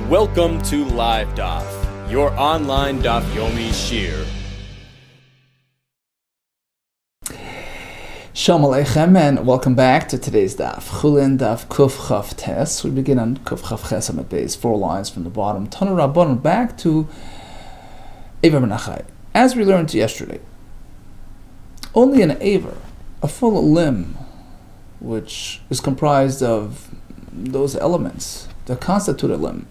Welcome to LiveDaf, your online Daf Yomi Shir. Shalom Aleichem, and welcome back to today's Daf. CHULLIN Daf Kuf Chaf Tes. We begin on Kuf Chaf Ches Amid Beis, 4 lines from the bottom. Tanu Rabbanon, back to Ever Menachai. As we learned yesterday, only an Aver, a full limb, which is comprised of those elements that constitute a limb,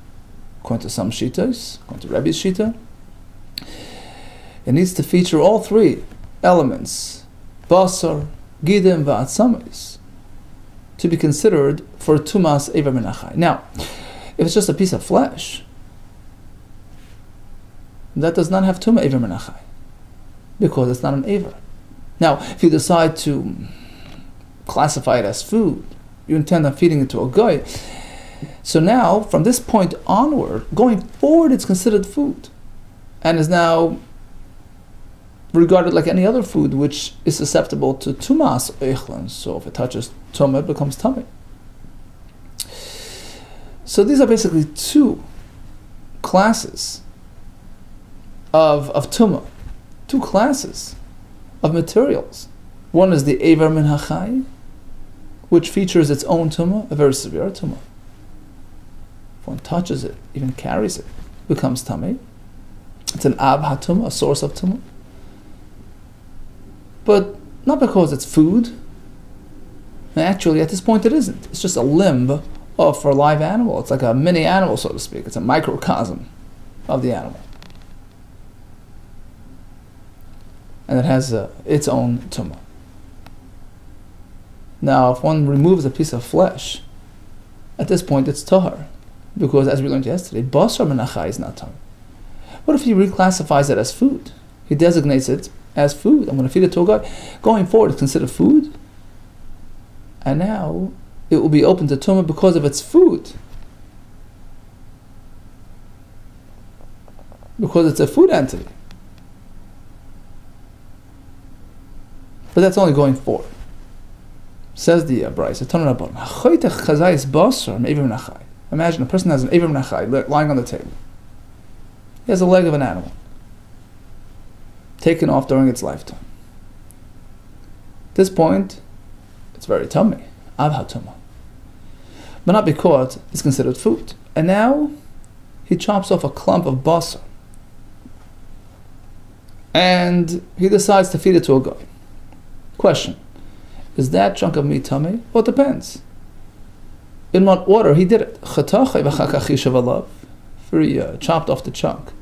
according to some Shitas, according to Rebbe's Shita, it needs to feature all three elements, Basar, Gidim, Va'atzamis, to be considered for Tumas Ever Menachai. Now, if it's just a piece of flesh, that does not have Tumah Ever Menachai, because it's not an Aver. Now, if you decide to classify it as food, you intend on feeding it to a guy, so now, from this point onward, going forward, it's considered food, and is now regarded like any other food which is susceptible to tumas eichlin. So if it touches tumah, it becomes tummy. So these are basically two classes of tumah, two classes of materials. One is the Ever Min HaChai, which features its own tumah, a very severe tumah. If one touches it, even carries it, becomes tummy. It's an ab hatumah, a source of tumah. But not because it's food. Actually, at this point, it isn't. It's just a limb for a live animal. It's like a mini animal, so to speak. It's a microcosm of the animal. And it has its own tumah. Now, if one removes a piece of flesh, at this point it's tahar, because as we learned yesterday, basar menachai is not tahar. What if he reclassifies it as food? He designates it as food. I'm going to feed it to a guy. Going forward, it's considered food, and now it will be open to tumah because of its food, because it's a food entity. But that's only going forward. Says the Bryce, imagine a person has an Ever Menachai lying on the table. He has a leg of an animal taken off during its lifetime. At this point, it's very tummy, abha tumah, but not because it's considered food. And now he chops off a clump of basar, and he decides to feed it to a guy. Question: is that chunk of meat tummy? Well, it depends. In what order he did it? He chopped off the chunk,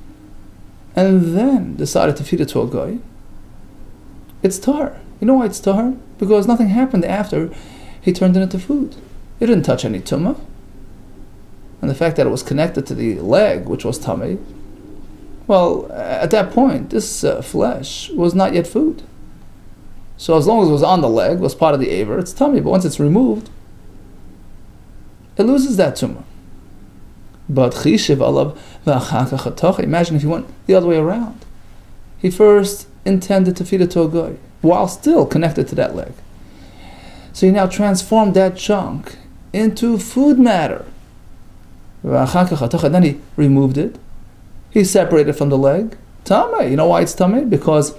and then decided to feed it to a guy. It's tahar. You know why it's tahar? Because nothing happened after he turned it into food. It didn't touch any tumah, and the fact that it was connected to the leg, which was tummy, well, at that point, this flesh was not yet food. So as long as it was on the leg, was part of the aver, it's tummy. But once it's removed, it loses that tumah. But chishiv alav v'achakach hatocha. Imagine if he went the other way around. He first intended to feed it to a guy while still connected to that leg. So he now transformed that chunk into food matter. V'achakach hatocha. Then he removed it. He separated it from the leg. Tummy. You know why it's tummy? Because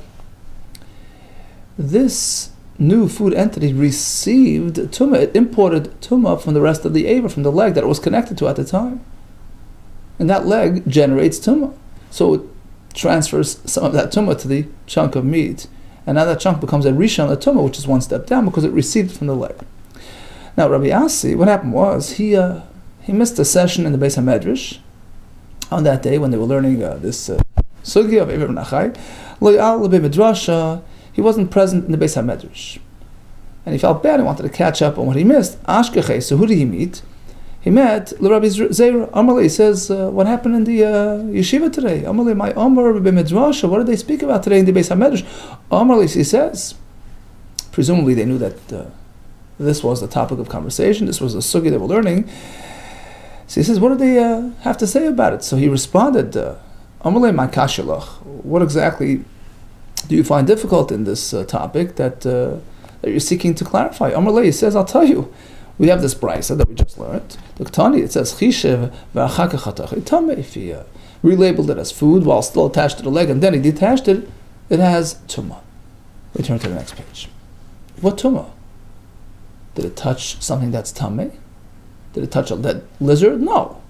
this new food entity received tumah. It imported tumah from the rest of the aver, from the leg that it was connected to at the time. And that leg generates tumah. So it transfers some of that tumah to the chunk of meat. And now that chunk becomes a rishon, a tumah, which is one step down because it received it from the leg. Now Rabbi Asi, what happened was, he missed a session in the Beis HaMedrash on that day when they were learning this sugya of Ever Menachai. Lo'al l'bei midrasha. He wasn't present in the Beis HaMedrash, and he felt bad. He wanted to catch up on what he missed. Ashkechei. So who did he meet? He met Rabbi Zeira. Amarli says, what happened in the yeshiva today? Amarli, my Amar b'midrasha. What did they speak about today in the Beis HaMedrash? Amarli, he says, presumably they knew that this was the topic of conversation. This was the sugya they were learning. So he says, what did they have to say about it? So he responded, Amarli, my kashalach. What exactly do you find difficult in this topic that you're seeking to clarify? Amarle says, I'll tell you. we have this brisa that we just learned. The Ketani, it says chishev v'achar כך hatach tamei. If he relabeled it as food while still attached to the leg, and then he detached it, it has tumah. We turn to the next page. What tumah? Did it touch something that's tamei? Did it touch a dead lizard? No.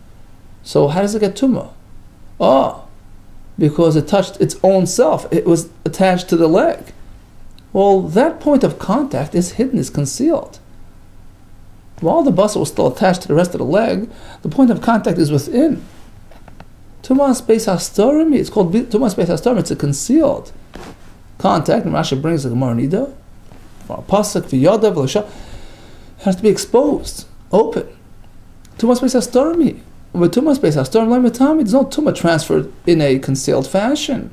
So how does it get tumah? Oh, because it touched its own self. It was attached to the leg. Well, that point of contact is hidden, is concealed. While the basar was still attached to the rest of the leg, the point of contact is within. Tumas beis hastorim, it's called Tumas beis hastorim, it's a concealed contact, and Rashi brings the Gemara Nida, pasuk v'yodav l'sha, has to be exposed, open. Tumas beis hastorim, but Tumas beis hastorim l'mitami, there's no Tumah transferred in a concealed fashion.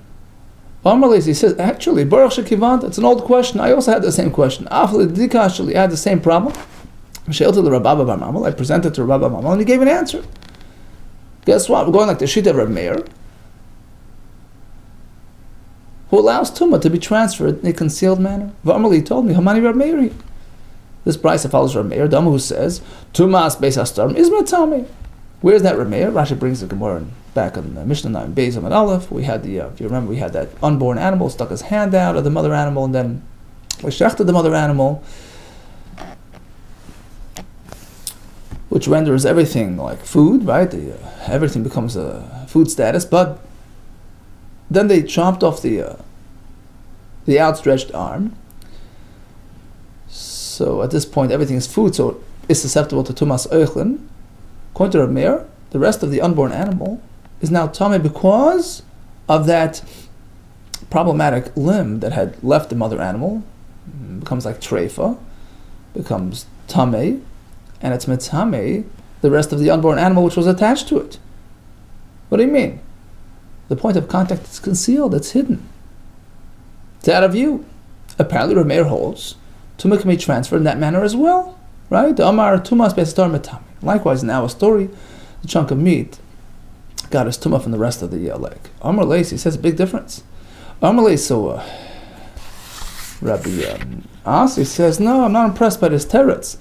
Amarles, he says, actually, Baruch Shekivant, it's an old question, I also had the same question. Afli Dikashli, I had the same problem. I presented to Rabba Mamal, and he gave an answer. Guess what? We're going like the Shita of Reb Meir, who allows Tumah to be transferred in a concealed manner. V'amali told me, Hamani Reb Meiri. This brisa follows Reb Meir, Dama, who says, Tumas beis hastorim is matami. Where's that Reb Meir? Rashi brings the Gemara back on the Mishnah 9, Beis Amud Aleph. We had if you remember, we had that unborn animal stuck his hand out of the mother animal, and then we shechted the mother animal, which renders everything like food, right? Everything becomes a food status, but then they chopped off the outstretched arm. So at this point, everything is food, so it's susceptible to tumas oichlin. According to Reb Meir, the rest of the unborn animal is now tamei because of that problematic limb that had left the mother animal. It becomes like treifa, becomes tamei, and it's mitzamei the rest of the unborn animal which was attached to it. What do you mean? The point of contact is concealed, it's hidden. It's out of view. Apparently Reb Meir holds Tumah can be transferred in that manner as well. Right? The Amar Tumas beis hastorim matami. Likewise, in our story, the chunk of meat got his tumah from the rest of the leg. Amar Leis, he says a big difference. Amar Leis, so Rabbi Asi says, no, I'm not impressed by this teretz.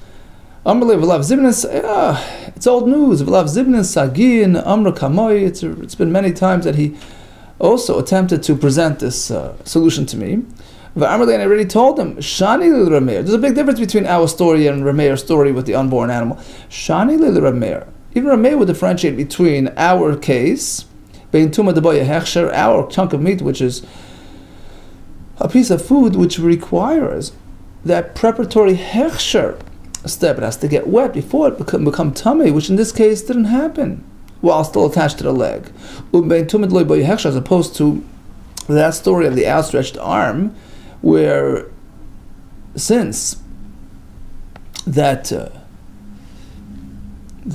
Amar Leis, v'lav zibnin, it's old news. V'lav zibnin sagin, amra kamoi. It's been many times that he also attempted to present this solution to me. V'amar Leis, and I already told him, Shani li Reb Meir. There's a big difference between our story and Reb Meir's story with the unborn animal. Shani li Reb Meir. Even Reb Meir would differentiate between our case, bein tumah deboya hechsher, our chunk of meat, which is a piece of food which requires that preparatory hechsher step. It has to get wet before it become tummy, which in this case didn't happen while still attached to the leg. Bein tumah deboya hechsher, as opposed to that story of the outstretched arm, where since that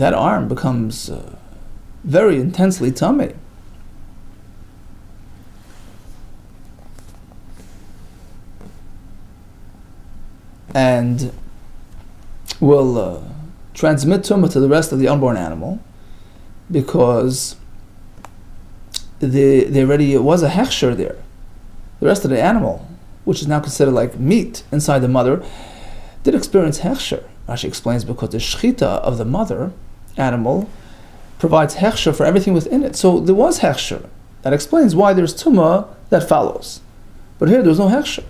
arm becomes very intensely tummy, and will transmit tumah to the rest of the unborn animal, because there already was a hechsher there. The rest of the animal, which is now considered like meat inside the mother, did experience hechsher. Rashi explains because the shechita of the mother animal provides hechsher for everything within it. So there was hechsher. That explains why there's tumah that follows. But here there's no hechsher.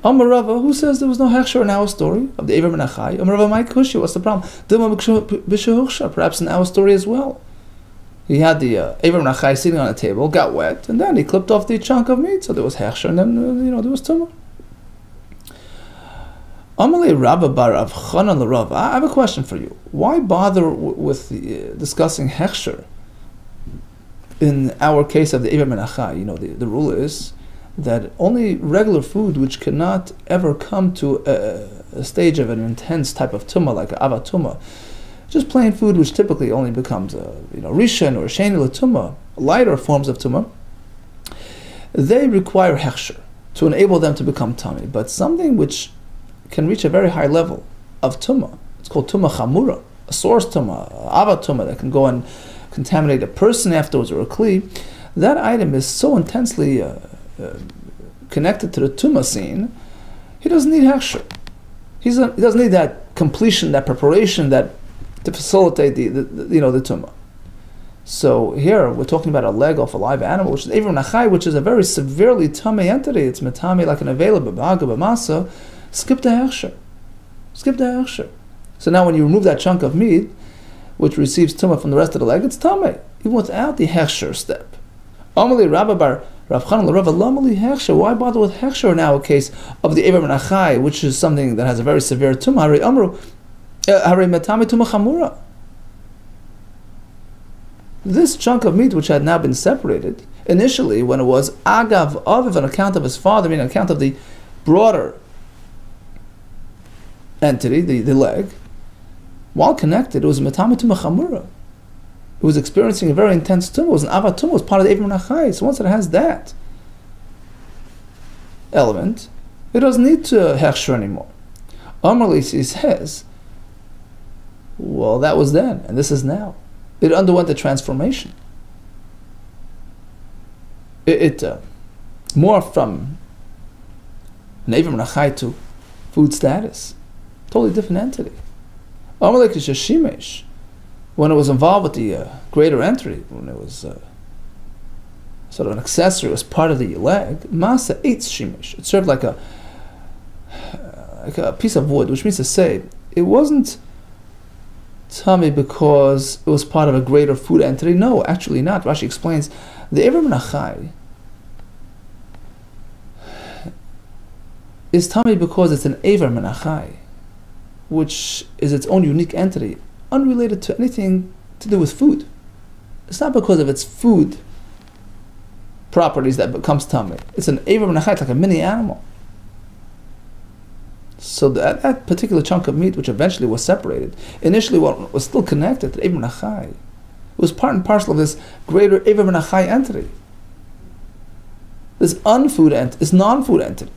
Amar Rava, who says there was no hechsher in our story of the Ever ben Achai? Amar Rava, my kushi, what's the problem? Perhaps in our story as well. He had the Ever ben Achai sitting on a table, got wet, and then he clipped off the chunk of meat, so there was hechsher, and then there was tumah. Amalei Rabba bar Rav Chanan l'Rav. I have a question for you. Why bother with discussing hechsher in our case of the Ever ben Achai? The rule is that only regular food, which cannot ever come to a stage of an intense type of tumah, like avat tumah, just plain food which typically only becomes rishon or sheni l'tumah, lighter forms of tumah, they require hechsher to enable them to become tummy. But something which can reach a very high level of tumah, it's called tumah chamura, a source tumah, avat tumah, that can go and contaminate a person afterwards or a kli. That item is so intensely connected to the tumah scene, he doesn't need hechsher. He doesn't need that completion, that preparation, that to facilitate the tumah. So here we're talking about a leg off a live animal, which is Eiver Nachai, which is a very severely tummy entity. It's metame like an available b'haga b'masa. Skip the hechsher. Skip the hechsher. So now when you remove that chunk of meat, which receives tumah from the rest of the leg, it's tummy, even without the hechsher step. Amali Rabba bar Rav Chanel Rav Lamali hechsher. Why bother with hechsher now? A case of the Eiver Nachai, which is something that has a very severe tumah. Hari amru, hari metame tumah chamura. This chunk of meat, which had now been separated, initially when it was agav aviv on account of his father, meaning on account of the broader entity, the leg, while connected, it was metame tumah chamura. It was experiencing a very intense tumah. It was an avat tumah. It was part of the Eiver Nachai. So once it has that element, it doesn't need to hechsher anymore. Amarli, he says, well, that was then, and this is now. It underwent a transformation. It morphed from an Eiver Nachai to food status. Totally different entity. Amalek is Shimesh. When it was involved with the greater entity, when it was sort of an accessory, it was part of the leg, Masa ate Shimesh. It served like a piece of wood, which means to say, it wasn't tummy because it was part of a greater food entity. No, actually not. Rashi explains the Eiver Nachai is tummy because it's an Eiver Nachai, which is its own unique entity, unrelated to anything to do with food. It's not because of its food properties that becomes tummy. It's an Eiver Nachai, like a mini animal. So that particular chunk of meat, which eventually was separated, initially was still connected to Eiver Nachai. It was part and parcel of this greater Eiver Nachai entity. This non-food entity.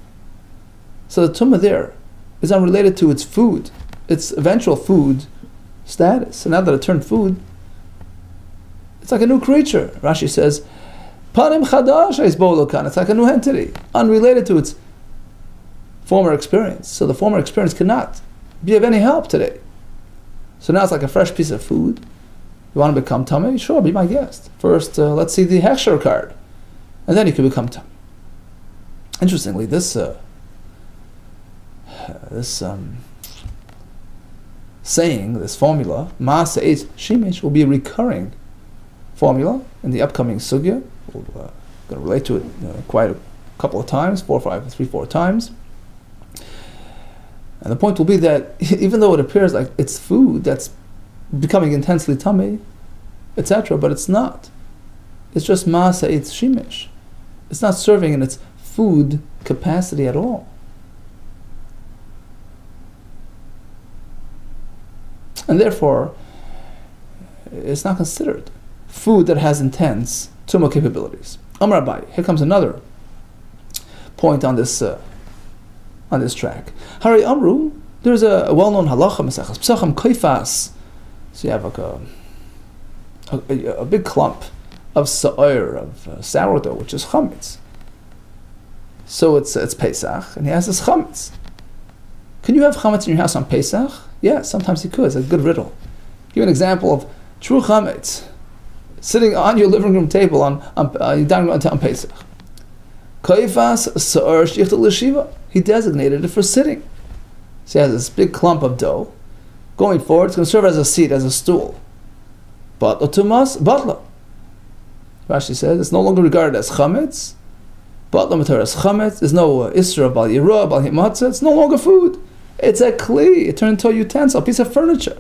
So the tumah there is unrelated to its food, its eventual food status. So now that it turned food, it's like a new creature. Rashi says, Panim chadash es bolokan. It's like a new entity, unrelated to its former experience. So the former experience cannot be of any help today. So now it's like a fresh piece of food. You want to become tummy? Sure, be my guest. First, let's see the hechsher card, and then you can become tummy. Interestingly, this saying, this formula, Maasa Eitz Shemesh, will be a recurring formula in the upcoming sugya. We're going to relate to it quite a couple of times, 4 times. And the point will be that even though it appears like it's food that's becoming intensely tummy, etc., but it's not. It's just Maasa Eitz Shemesh. It's not serving in its food capacity at all. And therefore, it's not considered food that has intense tumah capabilities. Amar Abai, here comes another point on this track. Hari Amru, there's a well-known halacha mesachas psachim koifas. So you have like a big clump of sa'ir, of sourdough, which is chametz. So it's Pesach, and he has this chametz. Can you have chametz in your house on Pesach? Yeah, sometimes you could. It's a good riddle. Give you an example of true chametz sitting on your living room table on your dining room on Pesach. Koifas sa'ir sh'yichtel l'shiva. He designated it for sitting. So he has this big clump of dough. Going forward, it's going to serve as a seat, as a stool. But otumas batla. Rashi says it's no longer regarded as chametz. Batla matar as chametz. There's no isra bal yirah bal himatzah. It's no longer food. It's a kli. It turned into a utensil, a piece of furniture.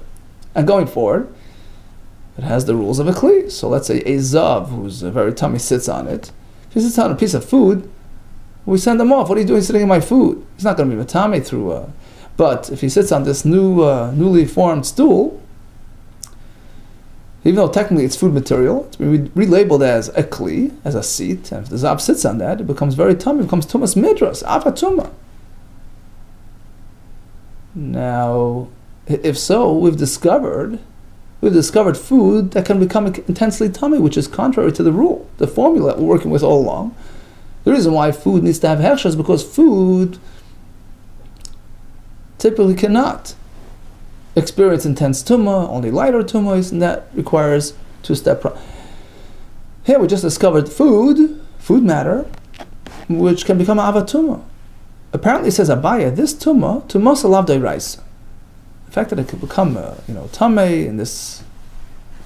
And going forward, it has the rules of a kli. So let's say a zav, who's very tummy, sits on it. If he sits on a piece of food, we send him off. What are you doing sitting in my food? He's not going to be matame through. But if he sits on this newly formed stool, even though technically it's food material, it's been relabeled as a kli, as a seat, and if the zav sits on that, it becomes very tummy. It becomes tumas midras, avatuma. Now, if so, we've discovered food that can become intensely tummy, which is contrary to the rule, the formula that we're working with all along. The reason why food needs to have hechsher is because food typically cannot experience intense tumah, only lighter tumahs, and that requires two-step process. Here we just discovered food matter, which can become avat tumah. Apparently, says Abaya, this tumah salav d'oraisa. The fact that it could become, tamei in this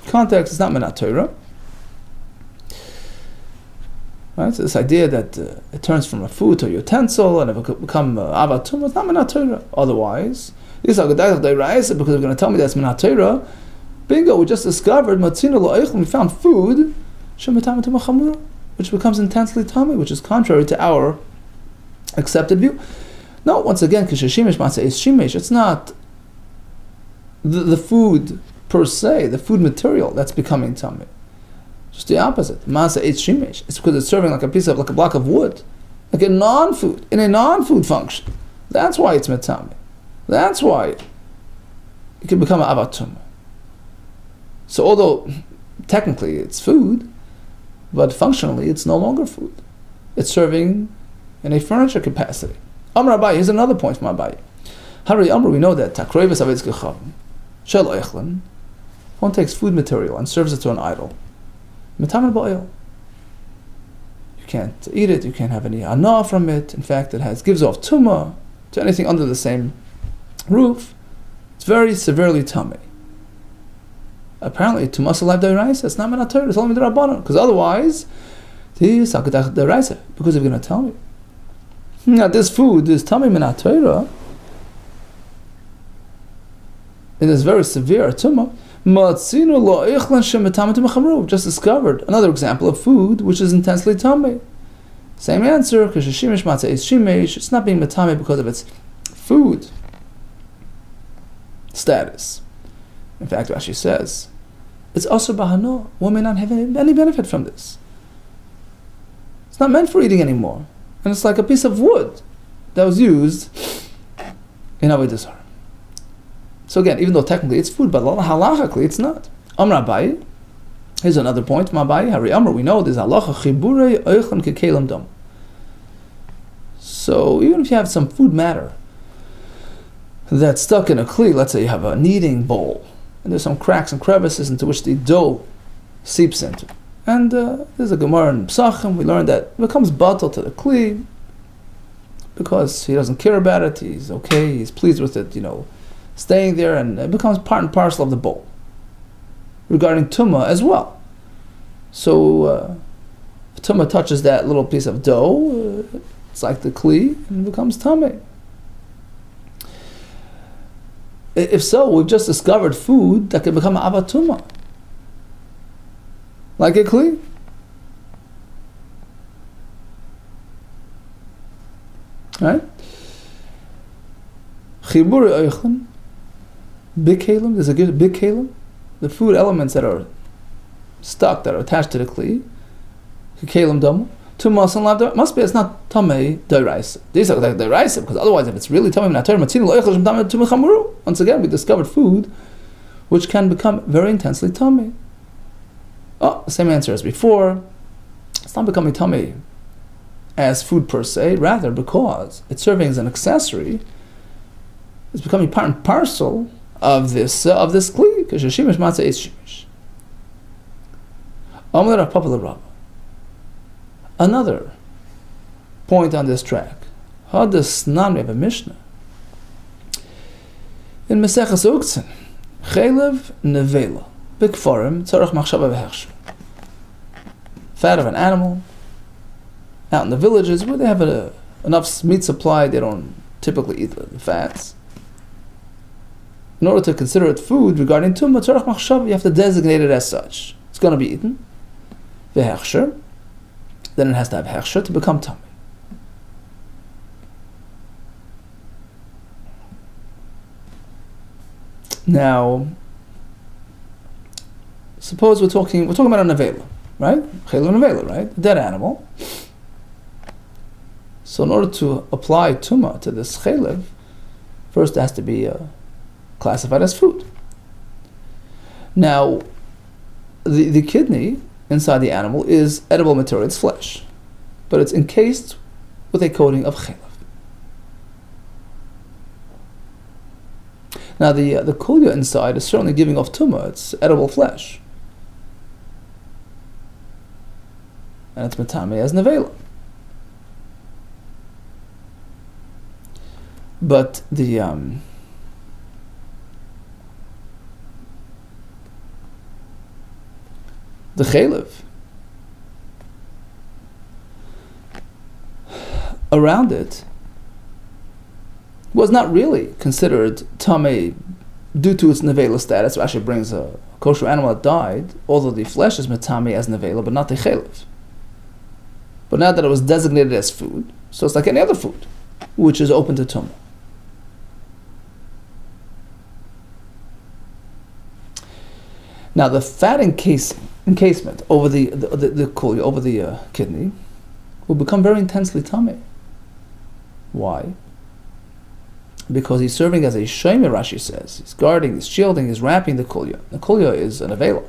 context is not minat Torah. Right? So this idea that it turns from a food to a utensil and it could become avat tumah, it's not minat Torah. Otherwise, this agadayach d'oraisa, because they're going to tell me that's minat Torah. Bingo, we just discovered matzina lo'eichlin, we found food shemitam tumah chamura, which becomes intensely tamei, which is contrary to our accepted view. No, once again, kishashimish matzah is shimish. It's not the food per se, the food material that's becoming tamei. Just the opposite. Matzah is shimish. It's because it's serving like a block of wood, like a non-food, in a non-food function. That's why it's metamei. That's why it can become an avat tumah. So although technically it's food, but functionally it's no longer food. It's serving in a furniture capacity. Amar Abaye, here's another point from Abaye. Hari Amr, we know that takroivas avetz gechavim shel eichlin, one takes food material and serves it to an idol. Metamen ba'oil. You can't eat it, you can't have any anah from it. In fact, it gives off tumah to anything under the same roof. It's very severely tamei. Apparently, tumah salav d'oraisa, it's not minat Torah, it's only midrabanan. Because otherwise, because if you're going to tell me now this food is tamei minat Torah, in this very severe tumah, we've just discovered another example of food which is intensely tamei. Same answer, because shimish matzah is shimish, it's not being metamei because of its food status. In fact, Rashi says, it's also bahano. One may not have any benefit from this. It's not meant for eating anymore. And it's like a piece of wood that was used in Avodah Zarah. So again, even though technically it's food, but halachically it's not. Amar Abaye, here's another point from Abaye. Hari Amar, we know there's halacha chiburei oichlin kekelim dam. So even if you have some food matter that's stuck in a kli, let's say you have a kneading bowl, and there's some cracks and crevices into which the dough seeps into. And there's a Gemara in Psachim, we learned that it becomes batal to the kli because he doesn't care about it, he's okay, he's pleased with it, staying there, and it becomes part and parcel of the bowl. Regarding tumah as well. So if tumah touches that little piece of dough, it's like the kli, and it becomes tamei. If so, we've just discovered food that can become avat tumah, like a kli. Right? Chibur oichlin, big kalim. There's a good big kalim. The food elements that are stuck, that are attached to the kli, kalim damu. Tumas and lav must be. It's not tamei d'oraisa. These are like d'oraisa, because otherwise, if it's really tamei minat Torah, matzina lo eichel tamei tumah chamuru. Once again, we discovered food which can become very intensely tamei. Oh, same answer as before. It's not becoming tamei as food per se, rather because it's serving as an accessory. It's becoming part and parcel of this kli. Because shimish matzah is shimish. Amar Rav Papa l'Rabba. Another point on this track. Hadas nan, we have a Mishnah in Maseches Uktzin. Chelev nevela b'kfarim tzarech machshava v'hechsher. Fat of an animal out in the villages where they have enough meat supply, they don't typically eat the fats. In order to consider it food, regarding tumah tzarech machshava, you have to designate it as such. It's going to be eaten. V'hechsher, then it has to have hechsher to become tamei. Now, suppose we're talking about a nevela, right? Chelev nevela, right? A dead animal. So in order to apply tumah to this chelev, first it has to be classified as food. Now, the kidney inside the animal is edible material, it's flesh, but it's encased with a coating of chelev. Now the kulya inside is certainly giving off tumah. It's edible flesh, and it's matame as nevela. But the chaylev around it was not really considered tamei due to its nevela status. Rashi brings a kosher animal that died, although the flesh is matame as nevela, but not the chaylev. But now that it was designated as food, so it's like any other food, which is open to tumah. Now the fat encasement over the kulya, over the kidney, will become very intensely tamei. Why? Because he's serving as a shomer, Rashi says. He's guarding, he's shielding, he's wrapping the kulya. The kulya is an avela.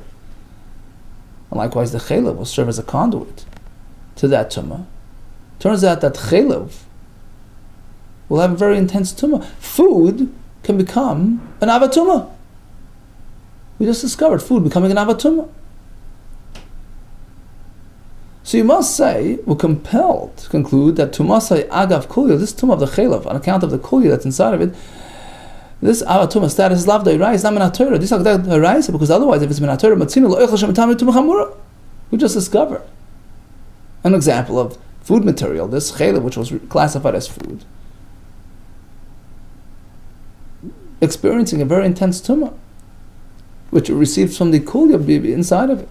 And likewise the chaylev will serve as a conduit to that tumah. Turns out that chaylev will have a very intense tumah. Food can become an avatumah. We just discovered food becoming an avatumah. So you must say, we're compelled to conclude that tumasai agav kulya, this tumah of the chaylev, on account of the kulya that's inside of it, this avatumah status is lav da'iraisa, it's not minat-torah. This is da'iraisa, because otherwise, if it's minat-torah, matzina lo eichel shem tamei tumah chamura. We just discovered an example of food material, this chaylev, which was classified as food, experiencing a very intense tumah, which it receives from the kulya inside of it.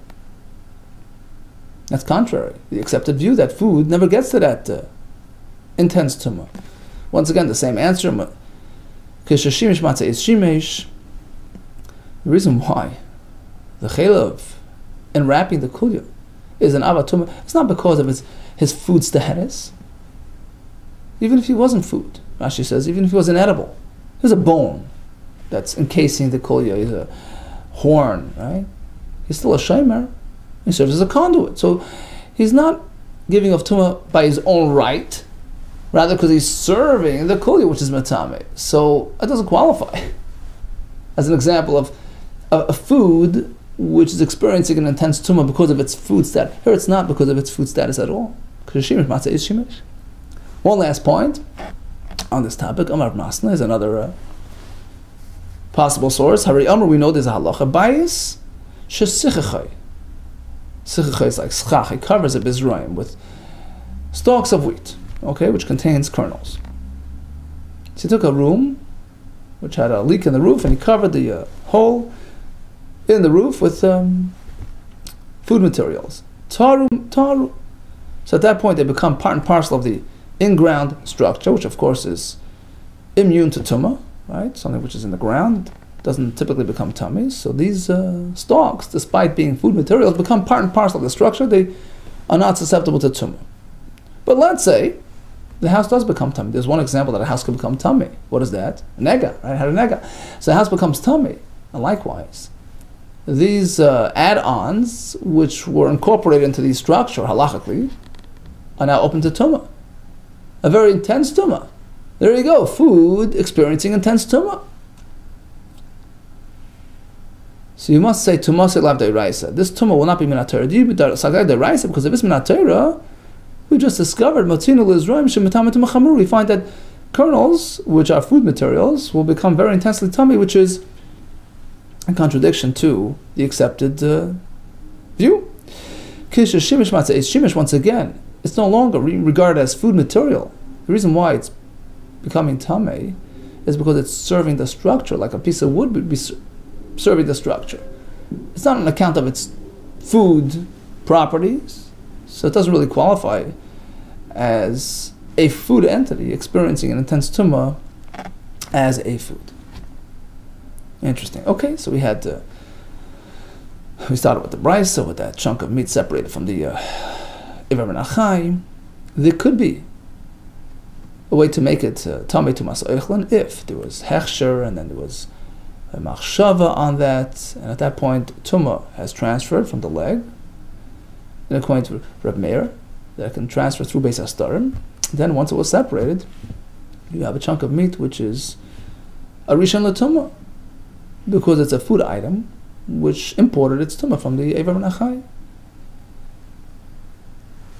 That's contrary. The accepted view that food never gets to that intense tumah. Once again, the same answer. The reason why the chaylev enwrapping the kulya is an avatumah, it's not because of his food status. Even if he wasn't food, Rashi says, even if he was inedible, there's a bone that's encasing the kulya, he's a horn, right? He's still a shomer. He serves as a conduit. So he's not giving off tumah by his own right, rather because he's serving the kulya, which is matame. So it doesn't qualify as an example of a food which is experiencing an intense tumah because of its food status. Here it's not because of its food status at all. Because shimish matzah is shimish. One last point on this topic. Amar Masna is another possible source. Hari Amr, we know there's a halacha bias. Shesichachai. Sichachai is like schach. He covers a bizroim with stalks of wheat, okay, which contains kernels. So he took a room which had a leak in the roof, and he covered the hole in the roof with food materials. Taru. So at that point, they become part and parcel of the in-ground structure, which of course is immune to tumah, right? Something which is in the ground doesn't typically become tummies. So these stalks, despite being food materials, become part and parcel of the structure. They are not susceptible to tumah. But let's say the house does become tummy. There's one example that a house can become tummy. What is that? A nega, right? Had a nega. So the house becomes tummy. And likewise, these add-ons, which were incorporated into the structure halachically, are now open to tumah. A very intense tumah. There you go. Food experiencing intense tumah. So you must say tumasik lav deiraisa. This tumah will not be minat-torah. Because if it's minat-torah, we just discovered we find that kernels, which are food materials, will become very intensely tummy, which is in contradiction to the accepted view. Shimish, once again, it's no longer regarded as food material. The reason why it's becoming tummy is because it's serving the structure, like a piece of wood would be serving the structure. It's not on account of its food properties, so it doesn't really qualify as a food entity experiencing an intense tumah as a food. Interesting. Okay, so we started with the brisa, with that chunk of meat separated from the iver min achai. There could be a way to make it tamei tumas oichlin if there was hechsher and then there was a machshava on that, and at that point tumah has transferred from the leg. And according to Reb Meir, that can transfer through Beis Hastarim. Then once it was separated, you have a chunk of meat which is a rishon l'tumah. because it's a food item which imported its tumah from the Eiver min HaChai.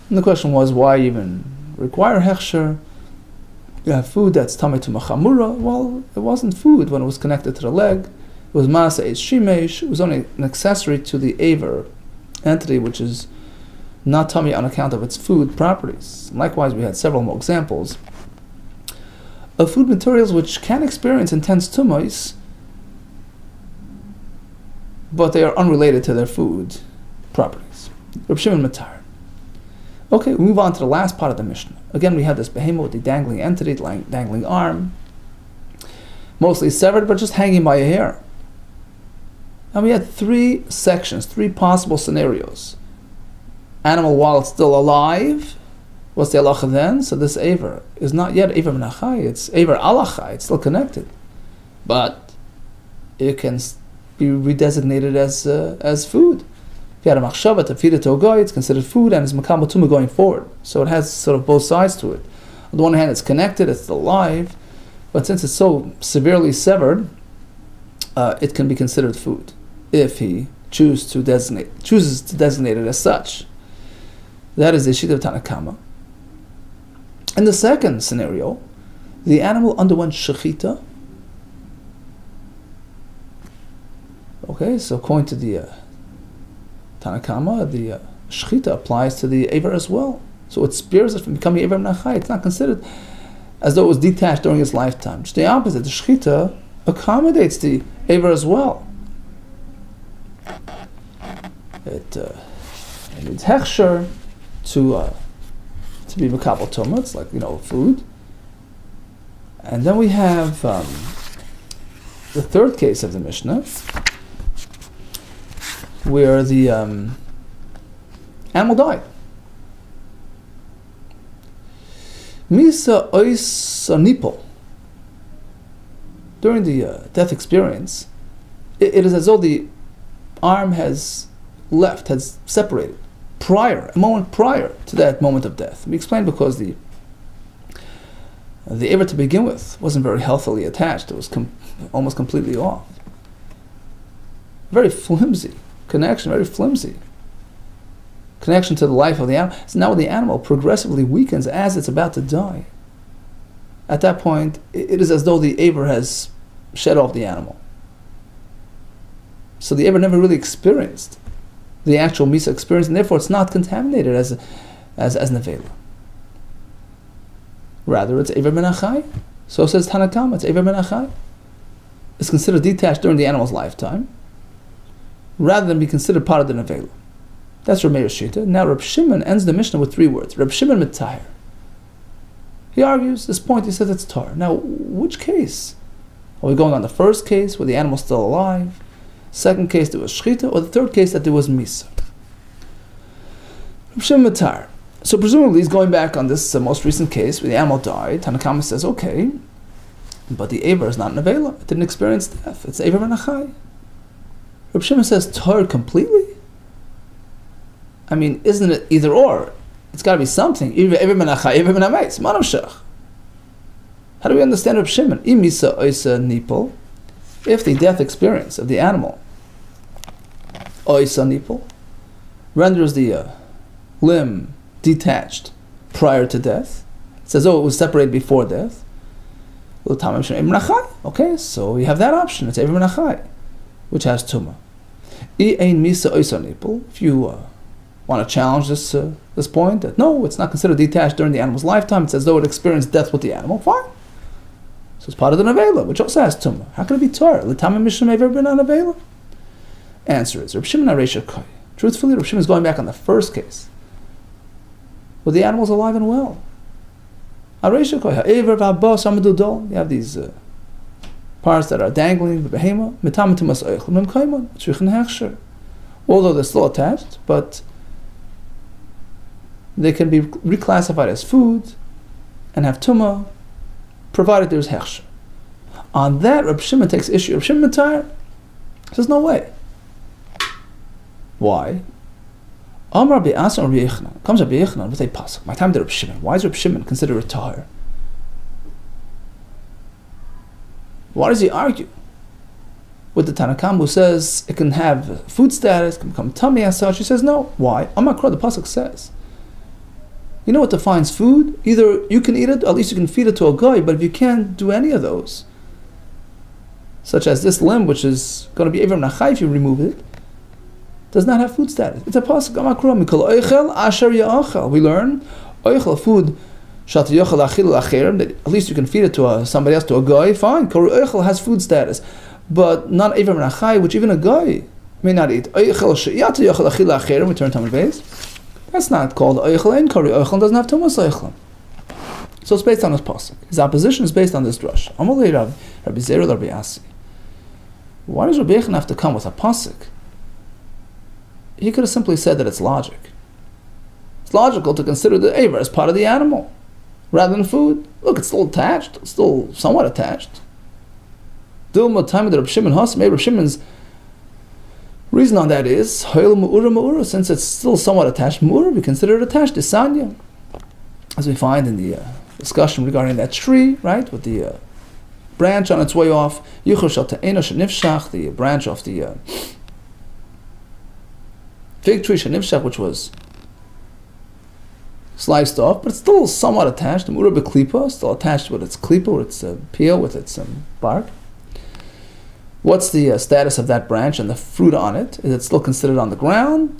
And the question was, why even require hechsher? You have food that's tamei tumah chamura. Well, it wasn't food when it was connected to the leg. It was masa eitz shimesh. It was only an accessory to the Eiver entity, which is not tummy on account of its food properties. And likewise, we had several more examples of food materials which can experience intense tumos, but they are unrelated to their food properties. Reb Shimon Matar. Okay, we move on to the last part of the Mishnah. Again, we have this behemoth with the dangling entity, dangling arm, mostly severed, but just hanging by a hair. And we had three sections, three possible scenarios. Animal while it's still alive, what's the halacha then? So this Eiver is not yet Eiver min HaChai, it's Eiver al HaChai, it's still connected. But it can be redesignated as food. If you had a machshava to feed it to a guy, it's considered food and it's makam tumah going forward. So it has sort of both sides to it. On the one hand, it's connected, it's still alive, but since it's so severely severed, it can be considered food if he chooses to designate it as such. That is the shita of Tanna Kama. In the second scenario, the animal underwent shechita. Okay, so according to the Tanna Kama, the shechita applies to the Eiver as well. So it spares it from becoming Eiver min HaChai. It's not considered as though it was detached during its lifetime. Just the opposite, the shechita accommodates the Eiver as well. It needs hechsher to be makabel tumah. It's like, food. And then we have the third case of the Mishnah, where the animal died. Misa ois nipol. During the death experience, it is as though the arm has left, has separated, a moment prior to that moment of death. We explained because the Eiver to begin with wasn't very healthily attached. It was almost completely off. Very flimsy connection, very flimsy connection to the life of the animal. So now the animal progressively weakens as it's about to die. At that point, it is as though the Eiver has shed off the animal. So the Eiver never really experienced the actual Misa experience, and therefore it's not contaminated as Nevela. Rather, it's Eiver min HaChai. So says Tanna Kama, it's Eiver min HaChai. It's considered detached during the animal's lifetime, rather than be considered part of the Nevela. That's Reb Meir's shita. Now Reb Shimon ends the Mishnah with three words. Reb Shimon Mitahir. He argues this point, he says it's tar. Now, which case? Are we going on the first case, where the animal's still alive? Second case, there was shchita, or the third case, that there was misa? Reb Shimon Mitahir. So presumably he's going back on this most recent case where the animal died. Tanna Kama says, okay, but the Eiver is not an Avela. It didn't experience death. It's Eiver min HaChai. Reb Shimon says, tar completely? I mean, isn't it either or? It's got to be something. Eiver min HaChai, Eiver min HaMeis, Manav Shech. How do we understand Reb Shimon? Imisa oisa nipol. If the death experience of the animal, oisa nipol, renders the limb detached prior to death, it says, it was separated before death. Okay, so we have that option. It's Eiver min HaChai, which has tumah. If you want to challenge this point, that no, it's not considered detached during the animal's lifetime, it's as though it experienced death with the animal, fine. So it's part of the Nevela, which also has tumah. How can it be Torah? L'tamim mishum ever been on Nevela? Answer is, Reb Shimon Aresha Koy. Truthfully, Reb Shimon is going back on the first case, where the animal's alive and well. Aresha Koy, ha'ever v'abos amadudol. You have these parts that are dangling, the behema, mitam tumas oichlim mem kaimon, tzrichen hechsher. Although they're still attached, but they can be reclassified as food and have tumah, provided there's hechsher. On that, Reb Shimon takes issue. Reb Shimon Mitahir says, no way. Why? Amar Rabbi Asan or Rabbi Yochanan. Comes Rabbi Yochanan with a pasuk. My time to Reb Shimon. Why is Reb Shimon considered a tahir? Why does he argue? with the Tanna Kamma who says it can have food status, can become tummy as such. He says no. Why? Amakra, the pasuk says. You know what defines food? Either you can eat it, or at least you can feed it to a guy. But if you can't do any of those, such as this limb, which is going to be Eiver Menachai if you remove it, does not have food status. It's a pasuk. Amakra mikol oichel asher ya'achel. We learn oichel, food. That at least you can feed it to somebody else, to a guy, fine. Kori oichel has food status, but not Eiver Menachai, which even a guy may not eat. Oichel she'yat yochel achil acherim. We turn Talmud Bavli. That's not called oichel, and kori oichel doesn't have tumas oichel. So it's based on this pasuk. His opposition is based on this drush. Amalei Rabbi Zera Rabbi Asi. Why does Rabbi Yechon have to come with a pasuk? He could have simply said that it's logic. It's logical to consider the Eiver as part of the animal, rather than food. Look, it's still attached. It's still somewhat attached. Dilma time of the Reb Shimon Hasmei. Reb Shimon's reason on that is since it's still somewhat attached. Mu'ura, we consider it attached. Isanya, as we find in the discussion regarding that tree, right, with the branch on its way off. Yuchur shel ta'ena shenifshach, the branch of the fig tree shenifshach, which was sliced off, but it's still somewhat attached. The Mu'ura b'klipa, still attached with its klipa, with its peel, with its bark. What's the status of that branch and the fruit on it? Is it still considered on the ground,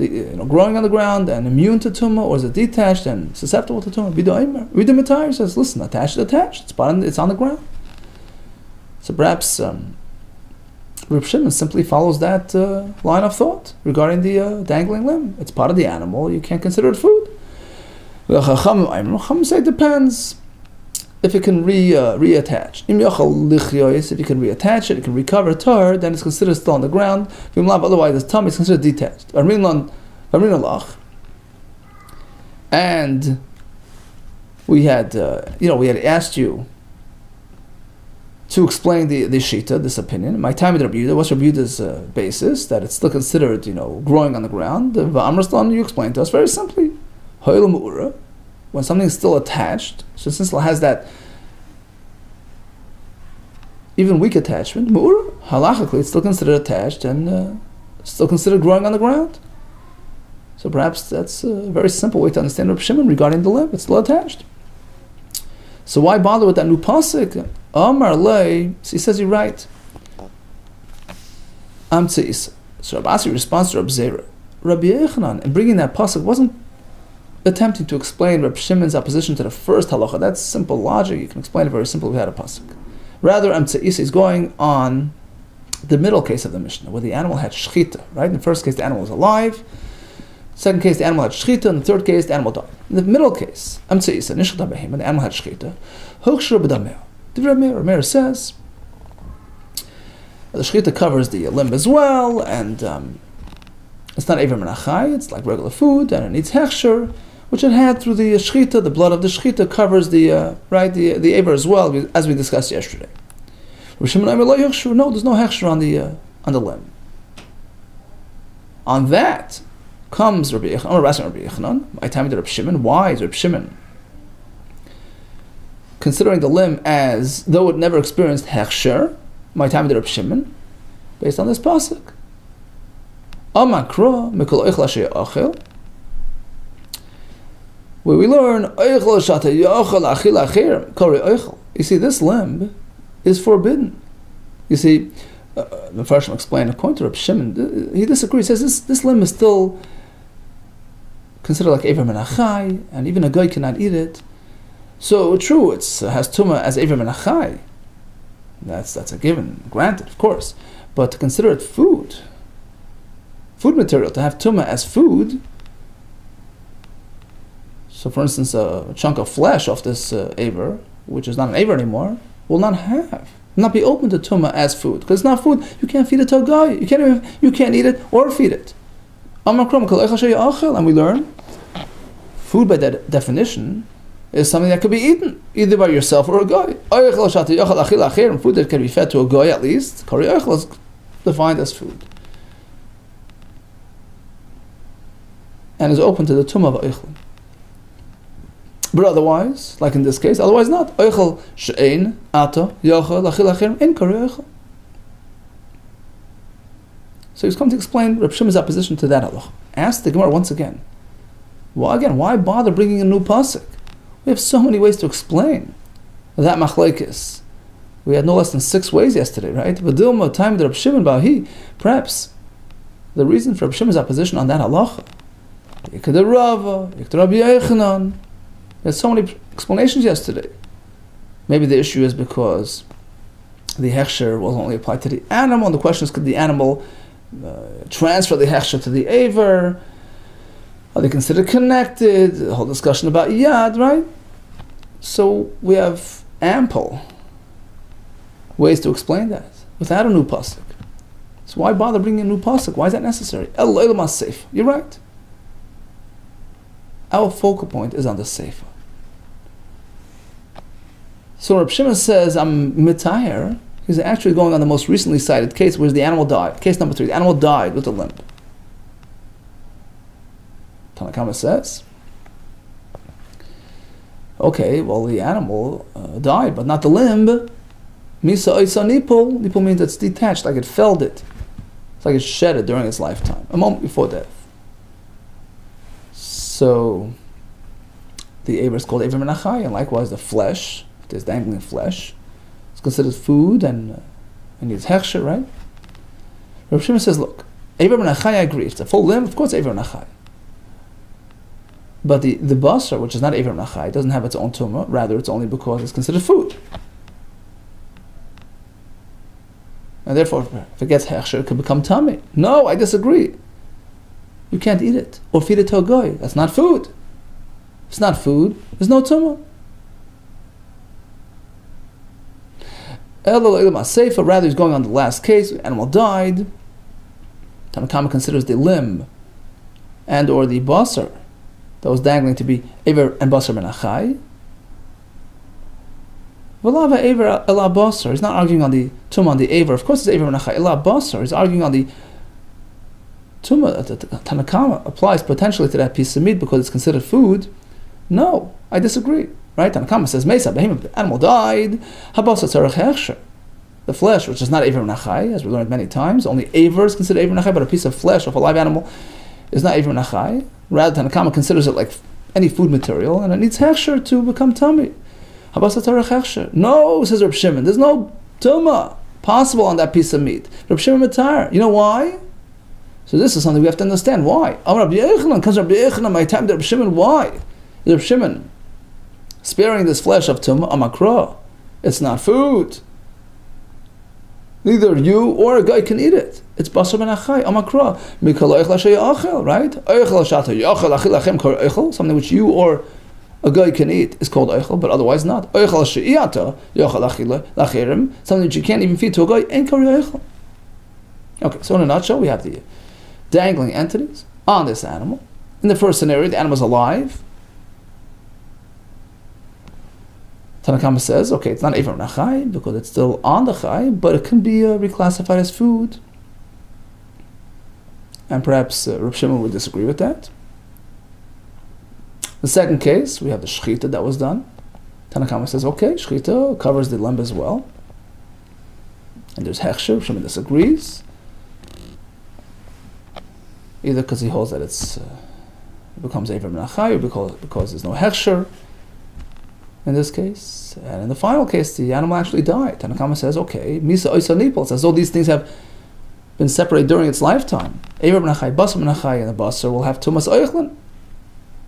growing on the ground and immune to tumah, or is it detached and susceptible to tumah? Rida Mitai says, listen, attached. It's on the ground. So perhaps Reb Shimon simply follows that line of thought regarding the dangling limb. It's part of the animal. You can't consider it food. The Chacham say it depends if it can reattach. If you can reattach it, it can recover tar, then it's considered still on the ground. Otherwise, the tummy is considered detached. And we had asked you to explain the shita, this opinion. My time with Rabbi Yehuda, what's Rabbi Yehuda's basis that it's still considered, growing on the ground? The Amraslan, you explained to us very simply. When something is still attached, so since it has that even weak attachment, mu'ura, halachically, it's still considered attached and still considered growing on the ground. So perhaps that's a very simple way to understand Reb Shimon regarding the limb. It's still attached. So why bother with that new pasuk? Amar lei, so he says you're right. Am tzis. So Rabbi Asi responds to Rabbi Zera. Rabbi Yechanan, in bringing that pasuk, wasn't attempting to explain Reb Shimon's opposition to the first halacha. That's simple logic. You can explain it very simply without a pasuk. Rather, Amtzeis is going on the middle case of the Mishnah, where the animal had shchita. Right? In the first case, the animal was alive. Second case, the animal had shchita. In the third case, the animal died. In the middle case, Amtzeis, initial dabehim, and the animal had shchita. Hokshur b'dameh. The Rameir says the shchita covers the limb as well, and it's not Eiver Menachai. It's like regular food, and it needs hechsher, which it had through the shchita. The blood of the shchita covers the Eiver as well, as we discussed yesterday. No, there's no hechsher on the limb. On that comes Rabbi Yechanan. My time to Rabbi Shimon. Why is Rabbi Shimon considering the limb as though it never experienced hechsher? My time to Rabbi Shimon, based on this pasuk. Amakra mikol oichel asher ya'achel, where we learn oichel shata ya'achel achil acher kori oichel. You see, this limb is forbidden. You see, the first one explained according to Rabbi Shimon, he disagrees. He says this limb is still considered like Eiver Menachai, and even a guy cannot eat it. So true, it has tumah as Eiver Menachai. That's a given, granted, of course. But to consider it food material, to have tumah as food. So, for instance, a chunk of flesh off this Eiver, which is not an Eiver anymore, will not be open to tumah as food, because it's not food. You can't feed it to a guy. You can't eat it or feed it. And we learn food by that definition is something that could be eaten either by yourself or a guy. Food that can be fed to a guy at least. Kari oichel is defined as food and is open to the tumah of oichel. But otherwise, like in this case, otherwise not. Oichel she'ein ata yochel achil acherim in kari oichel. So he's come to explain Reb Shimon's opposition to that halacha. Ask the Gemara once again. Why bother bringing a new pasuk? We have so many ways to explain that machlekes. We had no less than 6 ways yesterday, right? V'dilma time the Reb Shimon Bahi. Perhaps the reason for Reb Shimon's opposition on that halacha. Ikad Rava, Ikad Rabbi Yochanan. There's so many explanations yesterday. Maybe the issue is because the hechsher was only applied to the animal, and the question is, could the animal transfer the hechsher to the aver? Are they considered connected? The whole discussion about yad, right? So we have ample ways to explain that without a new pasuk. So why bother bringing a new pasuk? Why is that necessary? El Olam HaSeifa. You're right. Our focal point is on the Seifa. So Reb Shimon says, I'm mitaher. He's actually going on the most recently cited case where the animal died. Case number 3, the animal died with a limp. Tanakama says, okay, well the animal died, but not the limb. Misa oisa nipul. Nipul means it's detached, like it felled it. It's like it shed it during its lifetime, a moment before death. So the aver is called aver menachai, and likewise the flesh, if there's dangling flesh, it's considered food and needs hechsher, right? Rav Shimon says, look, aver menachai, I agree. If it's a full limb, of course aver menachai. But the basar, which is not aver menachai, doesn't have its own tumah. Rather, it's only because it's considered food. And therefore, if it gets hechsher, it could become tummy. No, I disagree. You can't eat it or feed it to a goy. That's not food. If it's not food, there's no tumah. Rather, he's going on the last case. The animal died. Tanakama considers the limb and or the basar that was dangling to be aver and basar menachai. V'lava aver ela basar. He's not arguing on the tumah on the aver. Of course, it's aver menachai ela basar. He's arguing on the tumah. Tanakama applies potentially to that piece of meat because it's considered food. No, I disagree. Right? Tanakama says, Mesa, the animal died. Habasa tzarech hechsher. The flesh, which is not aver menachai, as we learned many times, only aver is considered aver menachai, but a piece of flesh of a live animal is not aver menachai. Rather, Tanakama considers it like any food material, and it needs hechsher to become tummy. Habasa tzarech hechsher. No, says Reb Shimon, there's no tumah possible on that piece of meat. Reb Shimon matar. You know why? So this is something we have to understand. Why? Rabbi Yochanan, comes Rabbi Yochanan, my time to Reb Shimon. Why? Is Reb Shimon sparing this flesh of tumah amakra? It's not food. Neither you or a guy can eat it. It's basar menachai amakra. Mikal oichel asher yachel, right? Oichel ashata yachel achil lachem kor oichel. Something which you or a guy can eat is called oichel, but otherwise not. Oichel asher iyata yachel achil lacherim. Something that you can't even feed to a guy ain't kor oichel. Okay, so in a nutshell, we have the dangling entities on this animal. In the first scenario, the animal's alive. Tanakama says, okay, it's not aver menachai because it's still on the chai, but it can be reclassified as food. And perhaps Reb Shimon would disagree with that. The second case, we have the shechita that was done. Tanakama says, okay, shechita covers the limb as well. And there's hechsher. Reb Shimon disagrees. Either because he holds that it becomes aver menachai, or because there's no hechsher in this case. And in the final case, the animal actually died. Tanakama says, okay, misa oisa nipol. It's as though these things have been separated during its lifetime. Aver menachai, basar menachai, and the basar will have tumas oichlin.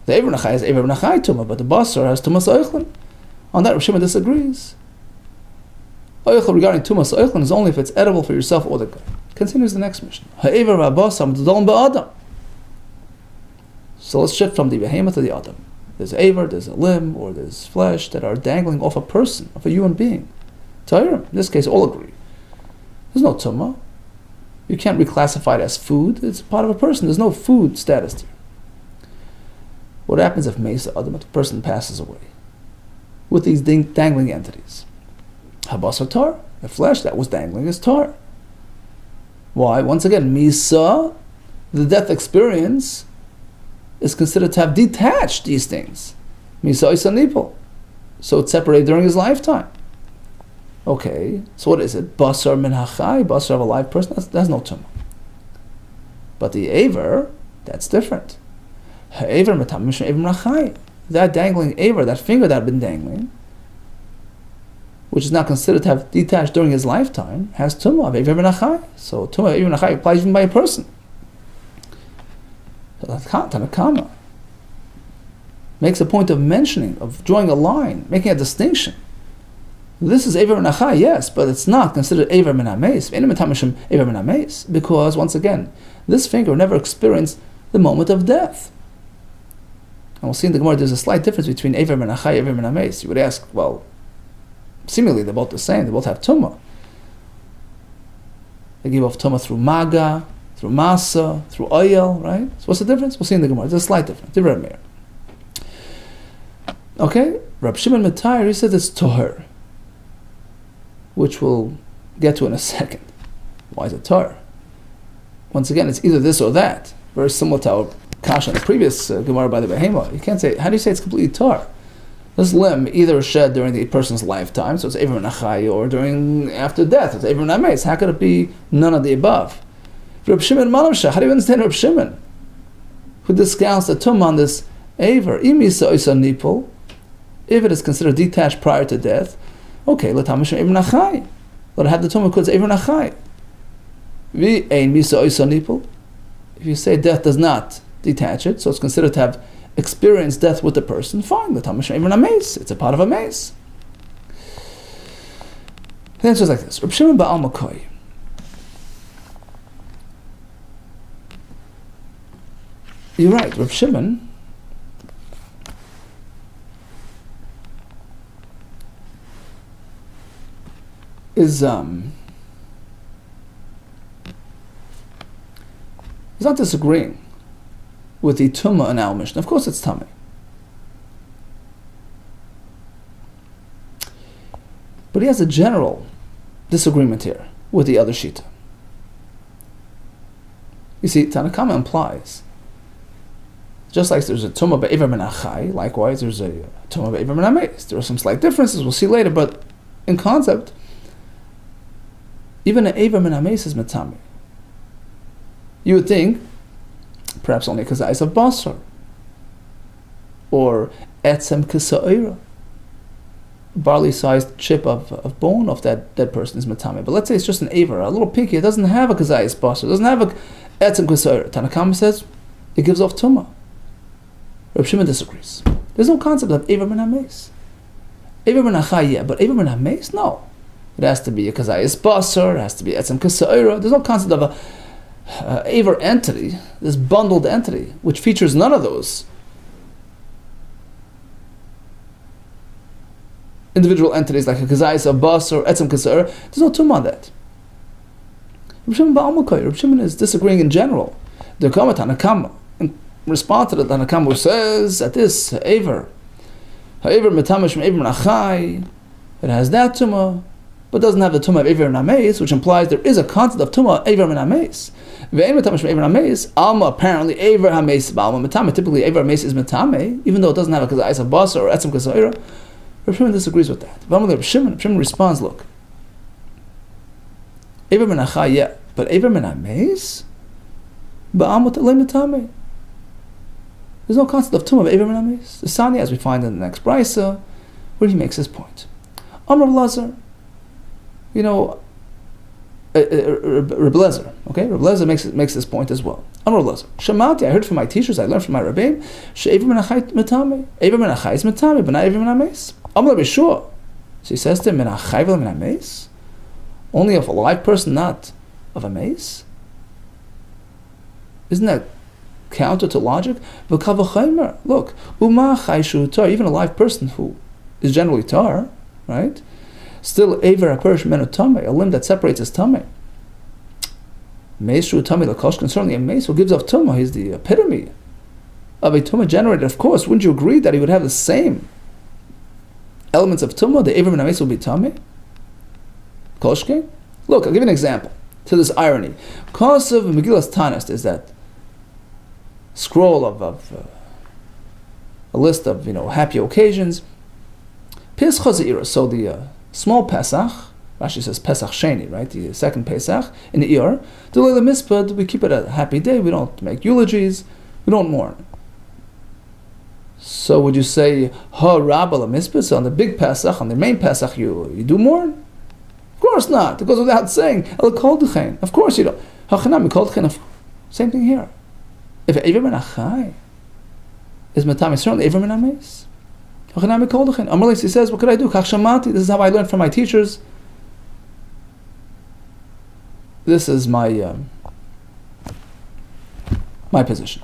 The aver menachai is aver menachai tumah, but the basar has tumas oichlin. On that, Reb Shimon disagrees. Oichel regarding tumas oichlin is only if it's edible for yourself or the guy. Continues the next mission. Ha'aver v'abasar m'tadolin ba'adam. So let's shift from the behemoth to the adam. There's aver, there's a limb, or there's flesh that are dangling off a person, of a human being. Torah, in this case, all agree. There's no tumah. You can't reclassify it as food. It's part of a person. There's no food status here. What happens if Mesa Adam, if the person passes away with these dangling entities? Habasar tar, the flesh that was dangling is tar. Why? Once again, Misa, the death experience, is considered to have detached these things. Misa isa nipol. So it's separated during his lifetime. Okay, so what is it? Basar min hachai, basar of a live person? That's no tumah. But the aver, that's different. That dangling aver, that finger that had been dangling, which is not considered to have detached during his lifetime, has tumah of aver menachai. So tumah of aver menachai applies even by a person. So that's Tanakama makes a point of mentioning, of drawing a line, making a distinction. This is aver menachai, yes, but it's not considered aver menameis. Because once again, this finger never experienced the moment of death. And we'll see in the Gemara there's a slight difference between aver menachai and aver menameis. You would ask, well, seemingly they're both the same. They both have tumah. They give off tumah through maga, through masa, through oil, right? So what's the difference? We'll see in the Gemara. There's a slight difference. Okay, Rab Shimon Matayr, he said it's toher, which we'll get to in a second. Why is it toher? Once again, it's either this or that. Very similar to our kasha in the previous Gemara by the Behema. You can't say, how do you say it's completely toher? This limb either shed during the person's lifetime, so it's aver menachai, or during after death, it's aver menameis. How could it be none of the above? Rab Shimon Malamsha, how do you understand Rab Shimon, who discounts the tum on this aver? Imisa isa nipul, if it is considered detached prior to death, okay, let it have the tum because it's aver menachai. If you say death does not detach it, so it's considered to have experienced death with the person, fine. It's a part of a mace. The answer is like this. Reb Shimon Ba'al Makoi. You're right, Reb Shimon is he's not disagreeing with the tumah in our Mishnah. Of course it's tummy. But he has a general disagreement here with the other shita. You see, Tanakama implies, just like there's a tumah be'ever menachai, likewise there's a tumah be'ever menameis. There are some slight differences, we'll see later, but in concept, even an ever menameis is metami. You would think, perhaps only because eyes of basar, or etzem kisa'ira, barley-sized chip of bone of that dead person is matame. But let's say it's just an aver, a little pinky. It doesn't have a kazayis basar, it doesn't have a etzem kisa'ira. Tanakama says it gives off tumah. Reb Shimon disagrees. There's no concept of aver menameis. Aver menachai, yeah, but aver menameis, no. It has to be a kazayis basar, it has to be etzem kisa'ira. There's no concept of a aver entity, this bundled entity, which features none of those individual entities like a kazayis, a bas, or etzem kasar. There's no tumah on that. Reb Shimon Ba'al Makoi, Reb Shimon is disagreeing in general. The comment Tanakama, in response to the Tanakama, who says that this aver metamish from aver menachai, it has that tumah, but doesn't have the tumah of aver menameis, which implies there is a concept of tumah aver menameis. Ve'en metamish from aver menameis, alma apparently aver hameis ba'alma metame. Typically aver hameis is metame, even though it doesn't have a kazayis of basa or etzem kasayira. Reb Shimon disagrees with that. Reb Shimon responds, look, aver menachai, yeah, but aver menameis ba'alma le metame. There's no concept of tumah of aver menameis. The Sani, as we find in the next brisa, where he makes his point. Amar Lazar. You know, Reb Lezer, okay? Reb Lezer makes this point as well. Amar Lezer, Shamati, I heard from my teachers, I learned from my Rabbeim, she'ever menachai metame, ever menachai is metame, but not ever menameis. Amar B'shua. So he says to him, menachai vel menameis? Only of a live person, not of a mace? Isn't that counter to logic? V'kavachaymer, look, uma chayshu tar, even a live person who is generally tar, right? Still, aver aperish menu tamei, a limb that separates his tamei. Meishu tamei lakosh, certainly a mace who gives off tumah. He's the epitome of a tumah generated. Of course, wouldn't you agree that he would have the same elements of tumah? The aver menameis will be tamei. Koshke. Look, I'll give you an example to this irony. Cause of Megillas Tanis is that scroll of a list of happy occasions. Pesach Za'ira, so the small Pesach, Rashi says Pesach Sheni, right? The second Pesach in the Iyar. The Leila Mispad, we keep it a happy day. We don't make eulogies. We don't mourn. So would you say Ha Rabba La Mispad? So on the big Pesach, on the main Pesach, you do mourn? Of course not. It goes without saying. El Kol Dechein. Of course you don't. Hachanam Kol Dechein. Same thing here. If Eiver Ben Achai is Matam, it's certainly Eiver Ben Ames. Hachanam Kol Dechein. Amalei, he says, what could I do? Kach Shamati. This is how I learned from my teachers. This is my my position.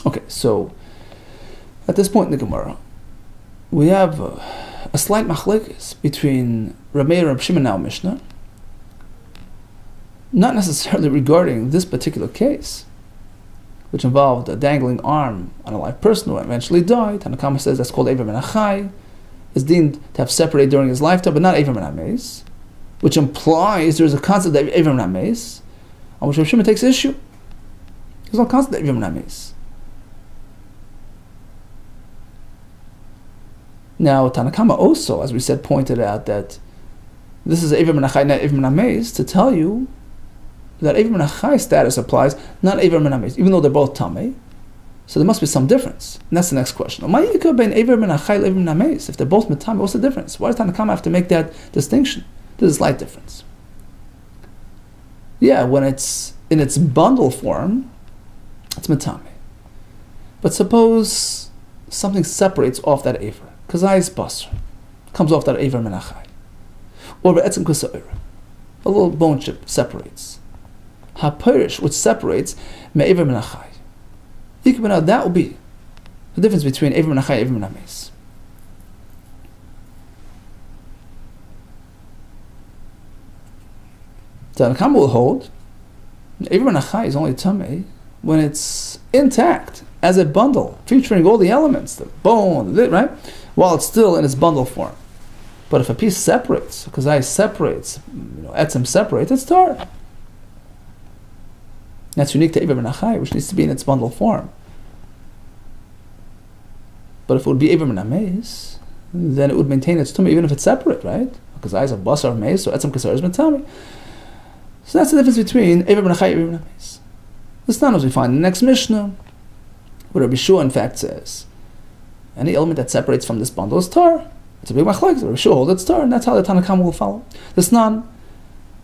Okay, so at this point in the Gemara, we have a slight machlekes between Reb Meir and Reb Shimon now Mishnah, not necessarily regarding this particular case, which involved a dangling arm on a live person who eventually died. Tanakama says that's called Eiver Ben Achai, is deemed to have separated during his lifetime, but not Eiver Ben Ames, which implies there is a concept of Eiver Ben Ames, on which Reb Shimon takes issue. There's no concept of Eiver Ben Ames. Now, Tanakama also, as we said, pointed out that this is Eiver Ben Achai, not Eiver Ben Ames, to tell you that Eiver Ben Achai status applies, not Eiver Ben Ames, even though they're both Tamei. So there must be some difference. And that's the next question. If they're both Metame, what's the difference? Why does Tanakama have to make that distinction? There's a slight difference. Yeah, when it's in its bundle form, it's Metame. But suppose something separates off that Eiver. Kazayis Basra comes off that Eiver Ben Achai. Or Be'etzim Kusa'ira. A little bone chip separates. HaPerish, which separates Me'eiver Ben Achai. That will be the difference between Eiver Ben Achai and Eiver Ben Ames. The Tanakama will hold Eiver Ben Achai is only Tamei when it's intact as a bundle, featuring all the elements, the bone, right? While it's still in its bundle form. But if a piece separates, because I separates, etzem separates, it's tar. That's unique to Eiver Ben Achai, which needs to be in its bundle form. But if it would be Eiver Ben Ames, then it would maintain its tumah even if it's separate, right? Because I is a basar meis, so etzem kasar is metami. So that's the difference between Eiver Ben Achai and Eiver Ben Ames. This not as we find in the next Mishnah, where Rabbi Shua in fact says, any element that separates from this bundle is tar. It's a big machlokes. Rabbi Shua holds it's tar, and that's how the Tanakama will follow. This non,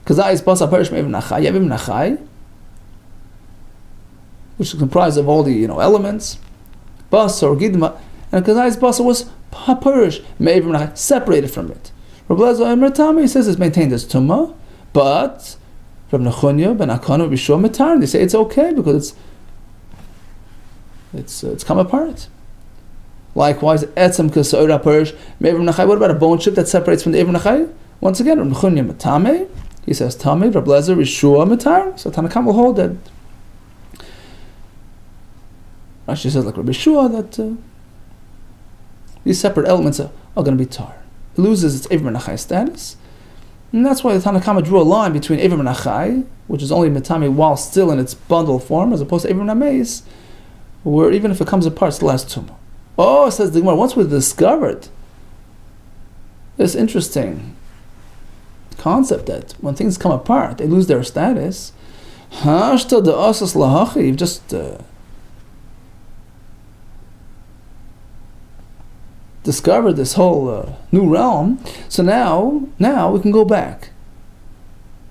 because I is basar perish Eiver Ben Achai, Eiver Ben Achai, which is comprised of all the elements, bas or gidma, and Kazai's basa was perish Eiver Ben Achai, separated from it. Rabbi Lezer and Mertami says it's maintained as tumah, but Rabbi Nechunya ben Akana Rabbi Shua Matar, they say it's okay because it's come apart. Likewise, etzem kasora perish Eiver Ben Achai. What about a bone chip that separates from the Eiver Ben Achai? Once again, Rabbi Nechunya Matame, he says Tame, Rabbi Lezer Rabbi Shua Matar. So Tanakam will hold that. Rashi says like Rabbi Shua that these separate elements are going to be tar. It loses its Eiver Ben Achai status, and that's why the Tanakama drew a line between Eiver Ben Achai, which is only metame while still in its bundle form, as opposed to Eiver Ben Ames, where even if it comes apart, it still has tumah. Oh, says the Gemara, once we've discovered this interesting concept that when things come apart, they lose their status, you've just discovered this whole new realm. So now we can go back.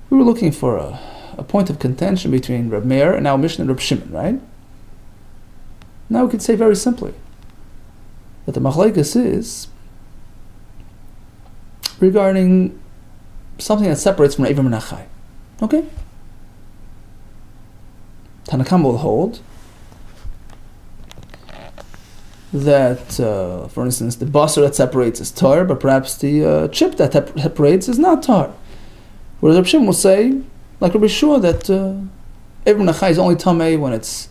We were looking for a point of contention between Reb Meir and now Mishnah and Reb Shimon, right? Now we could say very simply that the machlekes is regarding something that separates from Eiver Ben Achai. Okay? Tanakam will hold that, for instance, the basar that separates is tar, but perhaps the chip that separates is not tar. Whereas Reb Shimon will say, like Rabbi Shua, that Eiver Ben Achai is only tamei when it's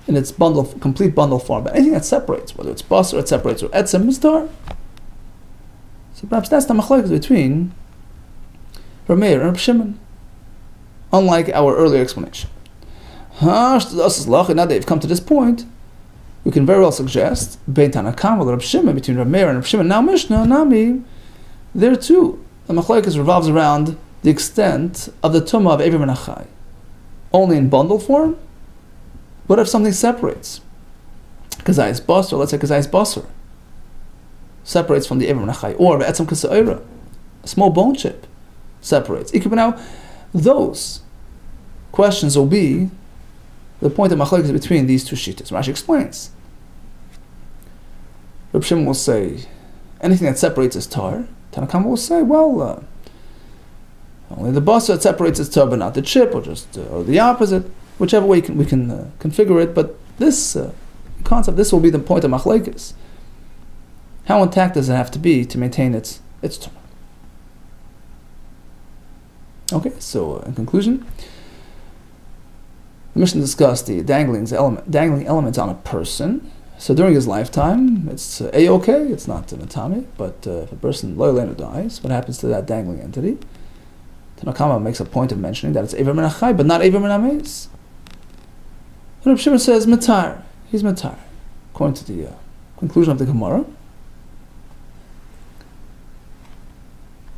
in its bundle, complete bundle form. But anything that separates, whether it's basar that separates or etzem, is tar. So perhaps that's the machlokes between Reb Meir and Reb Shimon, unlike our earlier explanation. Now that you've come to this point, we can very well suggest Bein Tanakama, Reb Shimon, between Reb Meir and Reb Shimon, now Mishnah, Nami, There too, the machlokes revolves around the extent of the tumah of Eiver min HaChai. Only in bundle form? What if something separates? Kazayis basar, let's say Kazayis basar separates from the Eiver min HaChai, or Ve'etzem Kasa'ira, a small bone chip separates. Now, those questions will be the point of machlokes between these two shittas. Rashi explains. Reb Shimon will say, anything that separates is tar. Tanna Kamma will say, well, only the basar that separates is tar, but not the chip, or the opposite. Whichever way we can configure it. But this concept, this will be the point of machlokes. How intact does it have to be to maintain its tumah? Okay, so in conclusion, the Mishnah discussed the dangling elements on a person. So during his lifetime, it's a-okay, it's not an atami, but if a person loyalenu dies, what happens to that dangling entity? Tanna Kamma makes a point of mentioning that it's Eiver min HaChai, but not Eiver min HaMeis. And Reb Shimon says, Matar, he's Matar, according to the conclusion of the Gemara.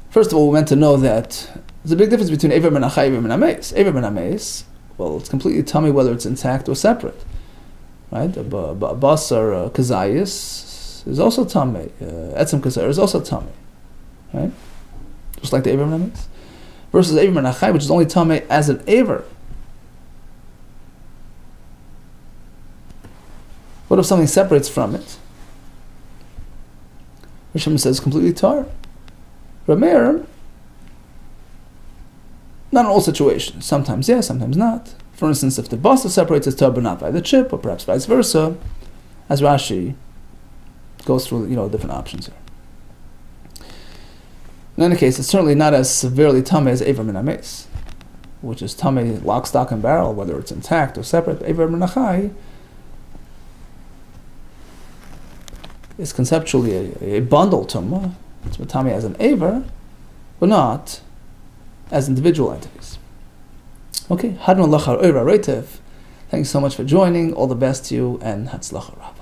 First of all, we're meant to know that there's a big difference between Eiver min HaChai and Eiver min HaMeis. Eiver min HaMeis, well, it's completely tummy whether it's intact or separate. Right? Basar Kazayis is also tummy. Etzem Kasa'ir is also tummy. Right? Just like the Eiver min HaMeis. Versus Eiver min HaChai, which is only tummy as an Eiver. What if something separates from it? Rishon says completely tar. Rameir, not in all situations. Sometimes yes, sometimes not. For instance, if the basar separates its tar but not by the chip, or perhaps vice versa, as Rashi goes through, different options here. In any case, it's certainly not as severely tummy as Eiver min HaMeis, which is tummy lock, stock, and barrel, whether it's intact or separate. Eiver min HaChai is conceptually a bundle tumah. It's tummy as an Eiver, but not as individual entities. Okay, Hadron Lachar Oira Reitev. Thanks so much for joining. All the best to you, and Hatzlacha Rav.